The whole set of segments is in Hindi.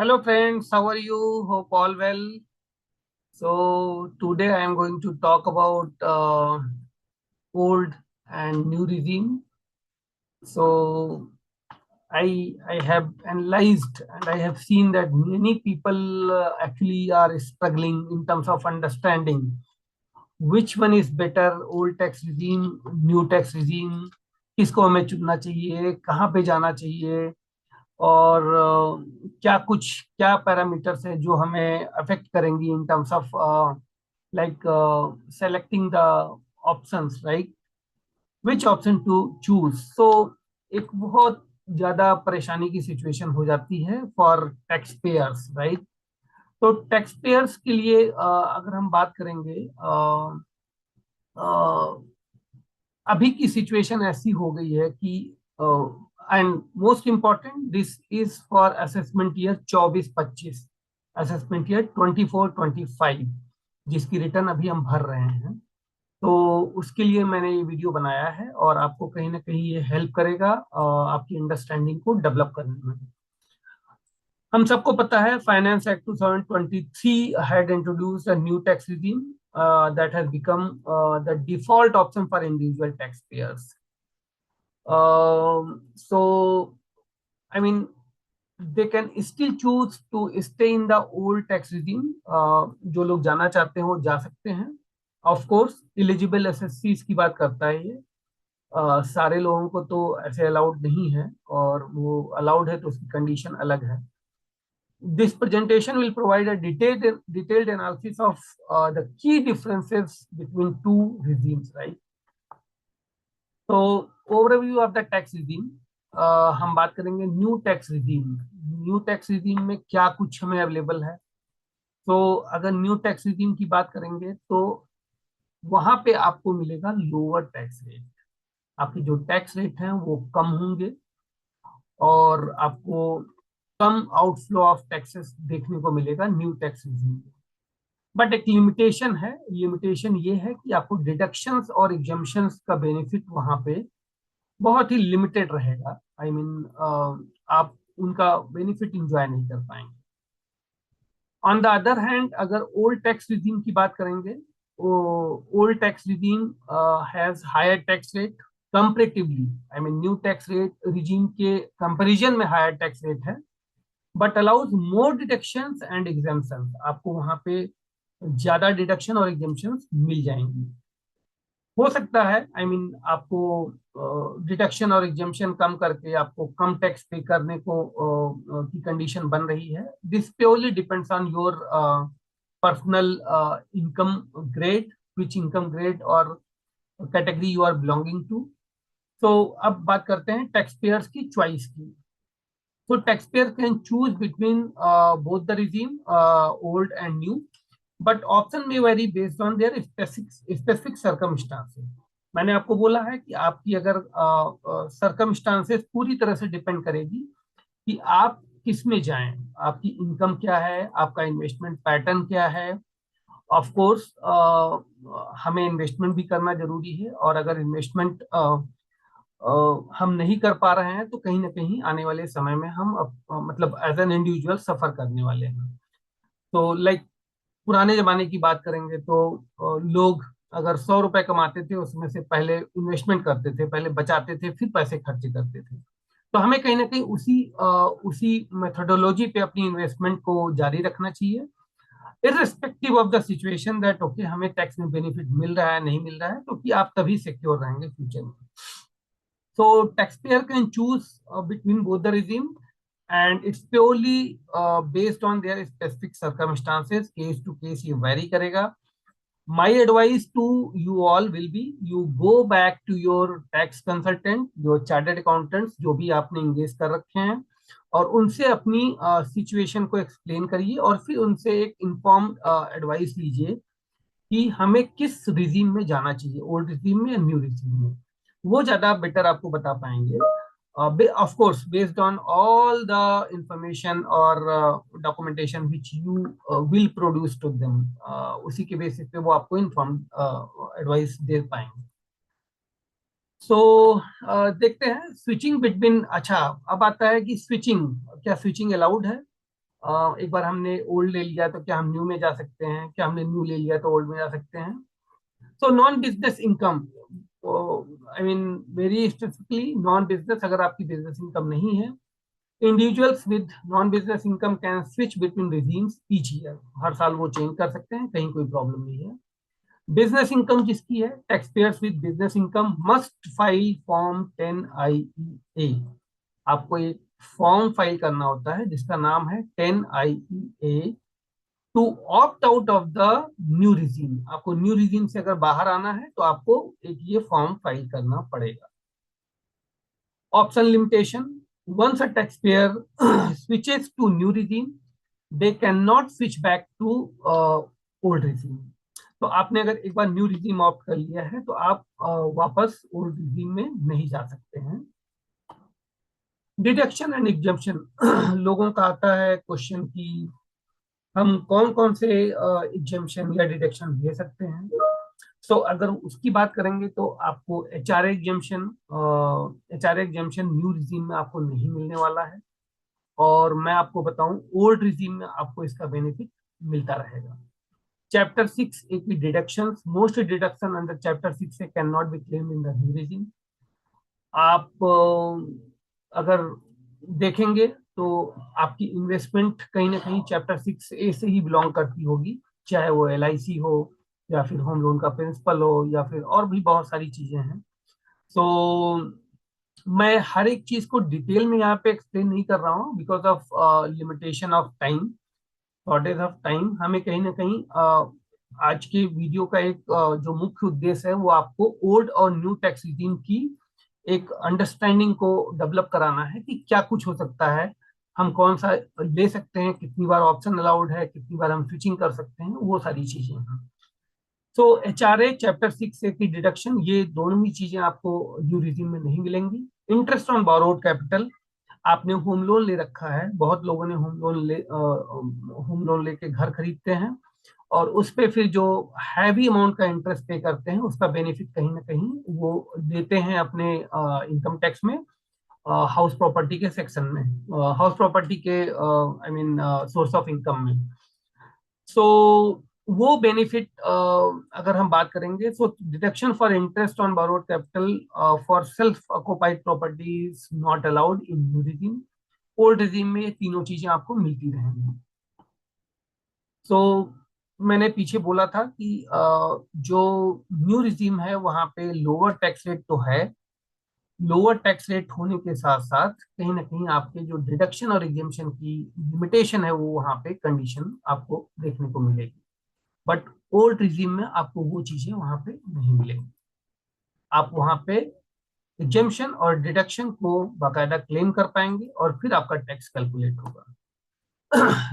Hello friends, how are you? Hope all well. So today I am going to talk about old and new regime. So I have analyzed and I have seen that many people actually are struggling in terms of understanding which one is better, old tax regime, new tax regime, किसको हमें चुनना चाहिए, कहाँ पे जाना चाहिए और क्या पैरामीटर्स है जो हमें अफेक्ट करेंगी in terms of like selecting the options, right, which option to choose. So एक बहुत ज्यादा परेशानी की सिचुएशन हो जाती है फॉर टैक्स पेयर्स, राइट। तो टैक्स पेयर्स के लिए अगर हम बात करेंगे, अभी की सिचुएशन ऐसी हो गई है कि and most important this is for assessment year 24-25, assessment year 24-25 जिसकी रिटर्न अभी हम भर रहे हैं। तो उसके लिए मैंने ये वीडियो बनाया है और आपको कहीं ना कहीं ये हेल्प करेगा आपकी अंडरस्टैंडिंग को डेवलप करने में। हम सबको पता है finance act 2023 had introduce a new tax regime that has become the default option for individual taxpayers. So, I mean, they can still choose to stay in the old tax regime. जो लोग जाना चाहते हैं वो जा सकते हैं। ऑफ कोर्स एलिजिबल एसएससीज की बात करता है ये। सारे लोगों को तो ऐसे अलाउड नहीं है, और वो अलाउड है तो उसकी कंडीशन अलग है। This presentation will provide a detailed analysis of the key differences between two regimes, right? So overview of the tax regime, हम बात करेंगे new tax regime. New tax regime में क्या कुछ हमें अवेलेबल है। तो अगर न्यू टैक्स रिजीम की बात करेंगे तो वहां पे आपको मिलेगा लोअर टैक्स रेट। आपके जो टैक्स रेट हैं वो कम होंगे और आपको कम आउटफ्लो ऑफ टैक्सेस देखने को मिलेगा न्यू टैक्स रिजीम में। बट एक लिमिटेशन है। लिमिटेशन ये है कि आपको डिडक्शंस और एग्जम्पशंस का बेनिफिट वहां पे बहुत ही लिमिटेड रहेगा। आई मीन आप उनका बेनिफिट इंजॉय नहीं कर पाएंगे। ऑन द अदर हैंड, अगर ओल्ड टैक्स रिजीम की बात करेंगे, old tax regime has higher tax rate comparatively. I mean new tax rate regime के कंपैरिजन में हायर टैक्स रेट है, but allows more deductions and exemptions. आपको वहां पे ज्यादा डिडक्शन और एग्जाम्पशंस मिल जाएंगी। हो सकता है आई मीन आपको डिडक्शन और एग्जाम्पशन कम करके आपको कम टैक्स पे करने को की कंडीशन बन रही है। This purely depends on your personal income grade, which income grade और category you are belonging to. तो अब बात करते हैं टैक्स पेयर्स की चॉइस की। So taxpayer can choose between both the regime, old and new, but option may vary based on their specific circumstances. मैंने आपको बोला है कि आपकी अगर circumstances पूरी तरह से डिपेंड करेगी कि आप किस में जाएं। आपकी इनकम क्या है, आपका इन्वेस्टमेंट पैटर्न क्या है। ऑफ कोर्स हमें इन्वेस्टमेंट भी करना जरूरी है, और अगर इन्वेस्टमेंट हम नहीं कर पा रहे हैं तो कहीं ना कहीं आने वाले समय में हम मतलब एज एन इंडिविजुअल सफर करने वाले हैं। तो लाइक पुराने जमाने की बात करेंगे तो लोग अगर 100 रुपए कमाते थे उसमें से पहले इन्वेस्टमेंट करते थे, पहले बचाते थे, फिर पैसे खर्चे करते थे। तो हमें कहीं ना कहीं उसी मेथोडोलॉजी पे अपनी इन्वेस्टमेंट को जारी रखना चाहिए, irrespective of the situation that okay हमें टैक्स में बेनिफिट मिल रहा है नहीं मिल रहा है, क्योंकि आप तभी सिक्योर रहेंगे फ्यूचर में। So taxpayer can choose between both the regime, and it's purely based on their specific circumstances, case to case ये vary करेगा। My advice to you all will be you go back to your tax consultant, your chartered accountants जो भी आपने engage कर रखे हैं, और उनसे अपनी सिचुएशन को एक्सप्लेन करिए और फिर उनसे एक इन्फॉर्म एडवाइस लीजिए कि हमें किस रिजीम में जाना चाहिए, ओल्ड रिजीम में या न्यू रिजीम में। वो ज्यादा बेटर आपको बता पाएंगे, of course based on all the information और documentation which you will produce to them. उसी के बेसिस पे वो आपको इन्फॉर्म एडवाइस दे पाएंगे। सो देखते हैं स्विचिंग बिटवीन। अच्छा, अब आता है कि स्विचिंग, क्या स्विचिंग अलाउड है। एक बार हमने ओल्ड ले लिया तो क्या हम न्यू में जा सकते हैं, क्या हमने न्यू ले लिया तो ओल्ड में जा सकते हैं। So non business income, I mean very specifically non business, अगर आपकी बिजनेस इनकम नहीं है, individuals with non business income can switch between regimes each year, हर साल वो चेंज कर सकते हैं, कहीं कोई प्रॉब्लम नहीं है। बिजनेस इनकम जिसकी है, tax payers with business income must file form 10IEA। आपको एक फॉर्म फाइल करना होता है जिसका नाम है 10IEA to opt out of the new regime. आपको न्यू रिजीम से अगर बाहर आना है तो आपको एक ये फॉर्म फाइल करना पड़ेगा। Option limitation, once a taxpayer switches to new regime, they cannot switch back to old regime। तो आपने अगर एक बार न्यू रिजीम ऑप्ट कर लिया है तो आप वापस ओल्ड रिजीम में नहीं जा सकते हैं। डिडक्शन एंड एग्जम्पशन, लोगों का आता है क्वेश्चन कि हम कौन कौन से एग्जम्पशन या डिडक्शन ले सकते हैं। सो अगर उसकी बात करेंगे तो आपको H R exemption new regime में आपको नहीं मिलने वाला है, और मैं आपको बताऊं ओल्ड रिजीम में आपको इसका बेनिफिट मिलता रहेगा। चैप्टर 6 ए की deductions, most deduction under chapter 6 से can not be claim in the new regime. आप अगर देखेंगे तो आपकी इन्वेस्टमेंट कहीं ना कहीं चैप्टर 6A से ही बिलोंग करती होगी, चाहे वो LIC हो, या फिर होम लोन का प्रिंसिपल हो, या फिर और भी बहुत सारी चीजें हैं। सो मैं हर एक चीज को डिटेल में यहाँ पे एक्सप्लेन नहीं कर रहा हूँ, because of limitation of time, shortage of time. हमें कहीं ना कहीं आज के वीडियो का एक जो मुख्य उद्देश्य है वो आपको ओल्ड और न्यू टैक्स रिजीम की एक अंडरस्टैंडिंग को डेवलप कराना है कि क्या कुछ हो सकता है, हम कौन सा ले सकते हैं, कितनी बार ऑप्शन अलाउड है, कितनी बार हम स्विचिंग कर सकते हैं, वो सारी चीजें हैं। सो HRA चैप्टर 6A की डिडक्शन, ये दोनों ही चीजें आपको न्यू रिजीम में नहीं मिलेंगी। इंटरेस्ट ऑन बोरोड कैपिटल, आपने होम लोन ले रखा है, बहुत लोगों ने होम लोन लेके घर खरीदते हैं, और उस पे फिर जो हैवी अमाउंट का इंटरेस्ट पे करते हैं उसका बेनिफिट कहीं ना कहीं वो देते हैं अपने इनकम टैक्स में, हाउस प्रॉपर्टी के सेक्शन में, हाउस प्रॉपर्टी के I mean source of income में। सो वो बेनिफिट अगर हम बात करेंगे, so deduction for interest on borrowed capital for self occupied properties not allowed in new regime. Old regime में ये तीनों चीजें आपको मिलती रहेंगी। सो मैंने पीछे बोला था कि जो न्यू रिजीम है वहां पे लोअर टैक्स रेट तो है, लोअर टैक्स रेट होने के साथ साथ कहीं ना कहीं आपके जो डिडक्शन और एग्जेम्पशन की लिमिटेशन है वो वहां पे कंडीशन आपको देखने को मिलेगी। बट ओल्ड रिजीम में आपको वो चीजें वहां पे नहीं मिलेंगी। आप वहां पे एग्जेम्पशन और डिडक्शन को बाकायदा क्लेम कर पाएंगे और फिर आपका टैक्स कैलकुलेट होगा।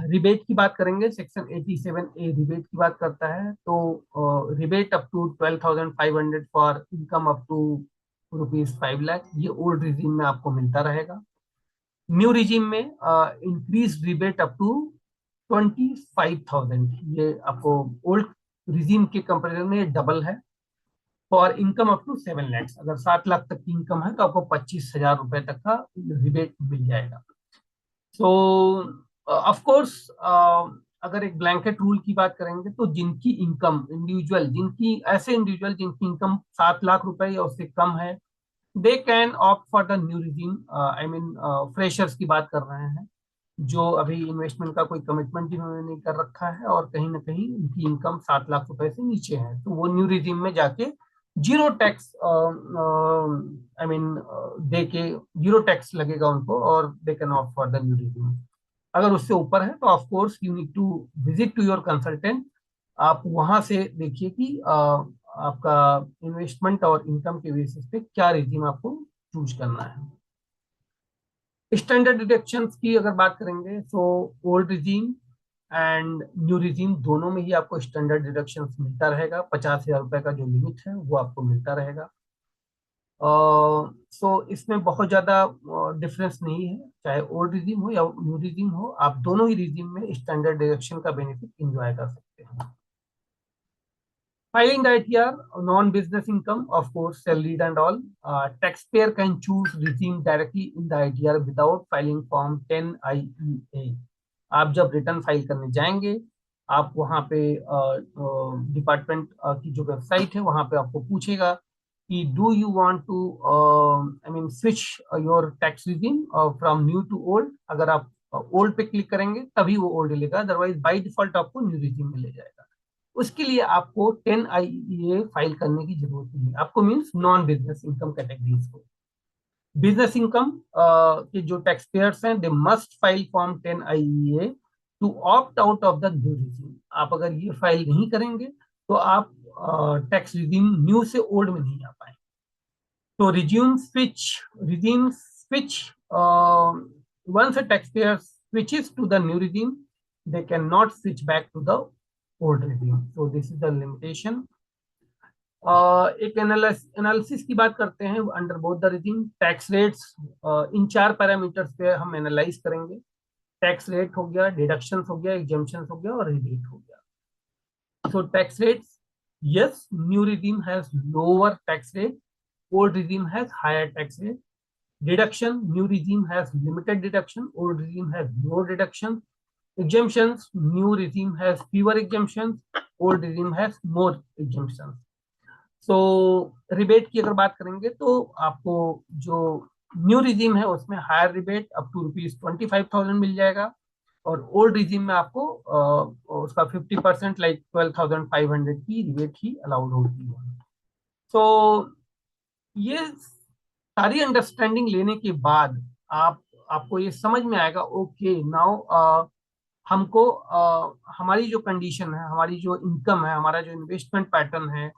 रिबेट की बात करेंगे, सेक्शन 87A रिबेट की बात करता है, तो rebate up to 12,500 for income up to ₹5 lakh, ये ओल्ड रिजीम में आपको मिलता रहेगा। न्यू रिजीम में इंक्रीज रिबेट अप टू 25,000, ये आपको ओल्ड रिजीम के कंपेरिजन में डबल है। For income up to 7 lakh, अगर 7 लाख तक की इनकम है तो आपको 25,000 रुपए तक का रिबेट मिल जाएगा। सो ऑफ कोर्स अगर एक ब्लैंकेट रूल की बात करेंगे तो जिनकी इनकम इंडिविजुअल, जिनकी ऐसे इंडिविजुअल जिनकी इनकम 7 लाख रुपए या उससे कम है, दे can opt for the new regime. I mean freshers की बात कर रहे हैं, जो अभी इन्वेस्टमेंट का कोई कमिटमेंट जिन्होंने नहीं कर रखा है और कहीं ना कहीं उनकी इनकम 7 लाख रुपए से नीचे है, तो वो न्यू रिजीम में जाके zero tax I mean they के जीरो टैक्स लगेगा उनको, और they can opt for the new regime. अगर उससे ऊपर है तो of course you need to visit to your consultant, आप वहां से देखिए कि आपका इन्वेस्टमेंट और इनकम के बेसिस पे क्या रिजीम आपको चूज करना है। स्टैंडर्ड डिडक्शंस की अगर बात करेंगे, so old regime and new regime दोनों में ही आपको स्टैंडर्ड डिडक्शंस मिलता रहेगा। 50,000 रुपए का जो लिमिट है वो आपको मिलता रहेगा। सो इसमें बहुत ज्यादा डिफरेंस नहीं है, चाहे ओल्ड रिजीम हो या न्यू रिजीम हो, आप दोनों ही रिजीम में स्टैंडर्ड डिडक्शन का बेनिफिट इंजॉय कर सकते हैं। Filing the ITR, non-business income, of course, salaried and all. Taxpayer can choose regime directly in the ITR without filing Form 10IEA. आप जब रिटर्न फाइल करने जाएंगे, आप वहाँ पे डिपार्टमेंट की जो वेबसाइट है वहाँ पे आपको पूछेगा कि do you want to I mean switch your tax regime from new to old. अगर आप ओल्ड पे क्लिक करेंगे तभी वो ओल्ड लेगा, अदरवाइज बाय डिफॉल्ट आपको न्यू रिजीम में ले जाएगा। उसके लिए आपको 10 IEA फाइल करने की जरूरत नहीं है, आपको means non business income categories को। बिजनेस इनकम के जो टैक्स पेयर्स हैं they must file form 10 IEA to opt out of the new regime. आप अगर ये फाइल नहीं करेंगे तो आप टैक्स रिजीम न्यू से ओल्ड में नहीं आ पाएंगे। तो resume switch once a taxpayer switches to the new regime, they cannot switch back to the old regime. So this is the limitation. एक एनालिसिस की बात करते हैं under both the regime. Tax rates, in 4 parameters पे हम एनालाइज करेंगे। टैक्स रेट हो गया, डिडक्शंस हो गया, एग्जेम्पशंस हो गया और रिबेट हो गया। So tax rates, yes, new regime has lower tax rate, old regime has higher tax rate. Deduction, new regime has limited deduction, old regime has no deduction. Exemptions, new regime has fewer exemptions, old regime has more exemptions. So rebate की अगर बात करेंगे तो आपको जो न्यू रिजीम है उसमें हायर रिबेट अप टू ₹25,000 मिल जाएगा, और ओल्ड रिजीम में आपको उसका 50% लाइक 12,500 की रिबेट ही अलाउड होती है। सो ये सारी अंडरस्टैंडिंग लेने के बाद आपको ये समझ में आएगा, ओके नाउ हमको हमारी जो कंडीशन है, हमारी जो इनकम है, हमारा जो इन्वेस्टमेंट पैटर्न है,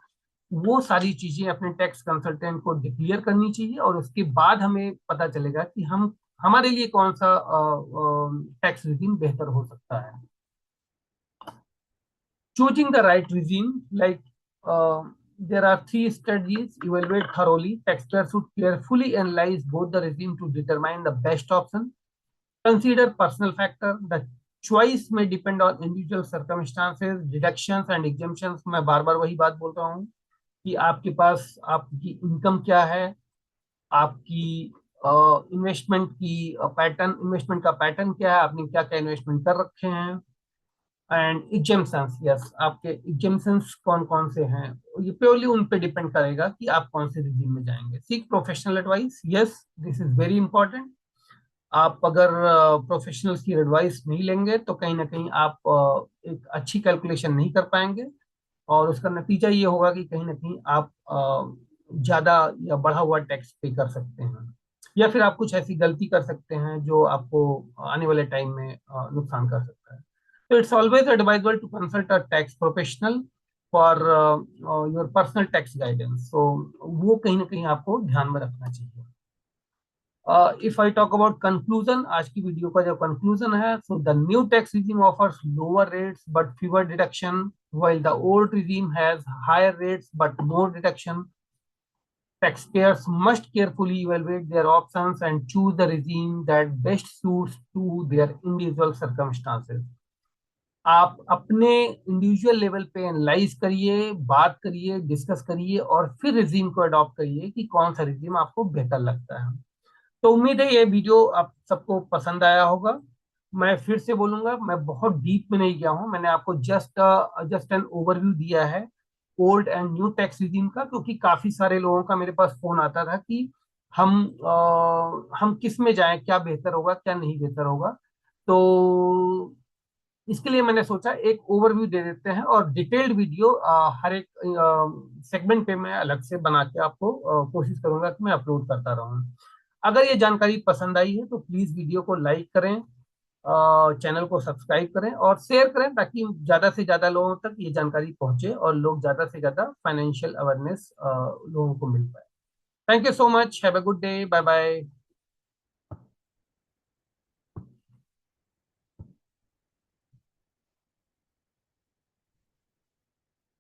वो सारी चीजें अपने टैक्स कंसल्टेंट को डिक्लेयर करनी चाहिए, और उसके बाद हमें पता चलेगा कि हम हमारे लिए कौन सा टैक्स रिजीम बेहतर हो सकता है। Choosing the right regime, like there are 3 strategies. Evaluate thoroughly. Taxpayer should carefully analyze both the regime to determine the best option. Consider personal factor. The choice may depend on individual circumstances, deductions and exemptions. मैं बार बार वही बात बोल रहा हूँ कि आपके पास आपकी इनकम क्या है, आपकी इन्वेस्टमेंट का पैटर्न क्या है, आपने क्या क्या इन्वेस्टमेंट कर रखे हैं, एंड एग्जेम्पशंस, यस, आपके एग्जेम्पशंस कौन कौन से हैं, ये प्योरली उन पे डिपेंड करेगा कि आप कौन से रिजीम में जाएंगे। Seek professional advice, yes, this is very important. आप अगर प्रोफेशनल्स की एडवाइस नहीं लेंगे तो कहीं ना कहीं आप एक अच्छी कैलकुलेशन नहीं कर पाएंगे, और उसका नतीजा ये होगा कि कहीं ना कहीं आप ज्यादा या बढ़ा हुआ टैक्स पे कर सकते हैं, या फिर आप कुछ ऐसी गलती कर सकते हैं जो आपको आने वाले टाइम में नुकसान कर सकता है। तो it's always advisable to consult a tax professional for your personal tax guidance. तो वो कहीं ना कहीं आपको ध्यान में रखना चाहिए। If I talk about conclusion, आज की वीडियो का जो कंक्लूजन है, so the new tax regime offers lower rates but fever deduction, while the old regime has higher rates but more deduction. Taxpayers must carefully evaluate their options and choose the regime that best suits to their individual circumstances. आप अपने इंडिविजुअल लेवल पे एनालाइज करिए, बात करिए, डिस्कस करिए, और फिर रिजीम को अडॉप्ट करिए कि कौन सा रिजीम आपको बेहतर लगता है। तो उम्मीद है ये वीडियो आप सबको पसंद आया होगा। मैं फिर से बोलूंगा, मैं बहुत डीप में नहीं गया हूं, मैंने आपको जस्ट एन ओवरव्यू दिया है old and new tax regime का, क्योंकि काफी सारे लोगों का मेरे पास फोन आता था कि हम किस में जाएं, क्या बेहतर होगा, क्या नहीं बेहतर होगा। तो इसके लिए मैंने सोचा एक ओवरव्यू दे देते हैं, और डिटेल्ड वीडियो हर एक सेगमेंट पे मैं अलग से बना के आपको कोशिश करूंगा कि मैं अपलोड करता रहूं। अगर ये जानकारी पसंद आई है तो प्लीज वीडियो को लाइक करें, चैनल को सब्सक्राइब करें और शेयर करें, ताकि ज्यादा से ज्यादा लोगों तक ये जानकारी पहुंचे और लोग ज्यादा से ज्यादा फाइनेंशियल अवेयरनेस लोगों को मिल पाए। Thank you so much, have a good day, bye bye.